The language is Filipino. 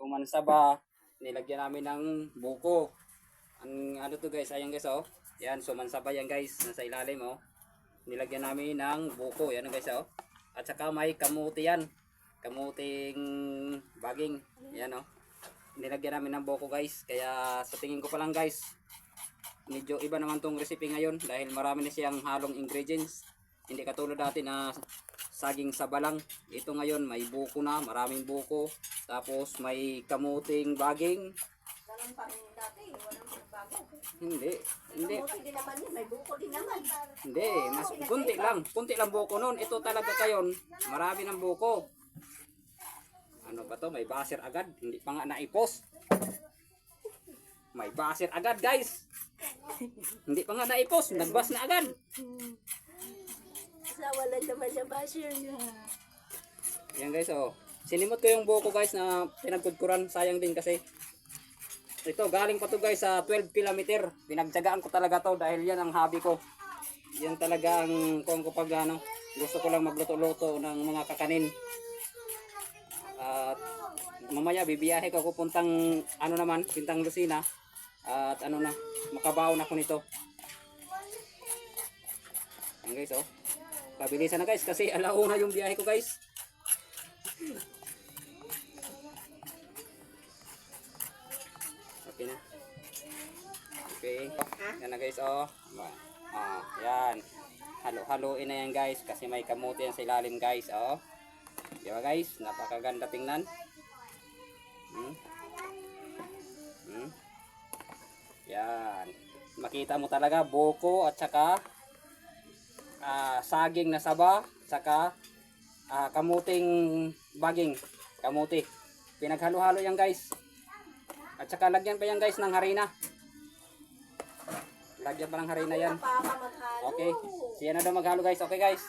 sumansaba, nilagyan namin ng buko. Ang ano to guys, ayan guys oh. Yan, sumansaba yan guys, nasa ilalim oh. Nilagyan namin ng buko, yan guys oh. At saka may kamuti yan. Kamuting baging, yan oh. Nilagyan namin ng buko guys, kaya sa tingin ko pa lang guys, medyo iba naman tong recipe ngayon dahil marami na siyang halong ingredients. Hindi katulad dati na saging saba lang. Ito ngayon may buko na, maraming buko. Tapos may kamuting baging. Ganun pa rin dati, walang bago. Hindi. Kamuti din naman yun, may buko din naman. Hindi, mas kunti lang buko noon. Ito talaga kayon, marami ng buko. Ano ba to? May baser agad, hindi pa nga naipos. May baser agad guys. Hindi pa nga naipos, nagbas na agad. Sa wala naman yung basher niya. Yan guys oh. Sinimot ko yung buko guys na pinagkudkuran, sayang din kasi. Ito galing pa to guys sa 12 kilometer. Pinagtyagaan ko talaga to dahil yan ang hobby ko. Yan talaga ang kung ko pag ano, gusto ko lang magluto-luto ng mga kakanin. At mamaya bibiyahe ko pupuntang ano naman, Pintang Lucina. At ano na, makabaon ako nito. Yan guys oh. Pabilisan na guys kasi alauna yung biyahe ko guys. Okay na. Okay. Yan na guys oh. Yan. Halo-haloin na yan guys kasi may kamuti yan sa ilalim guys oh. Di ba guys? Napakaganda tingnan. Yan. Makita mo talaga buko at saka saging na saba, saka kamuting baging, kamuti. Pinaghalo-halo yan guys. At saka lagyan pa yan guys ng harina. Lagyan pa ng harina yan. Okay, siya na daw maghalo guys. Okay guys.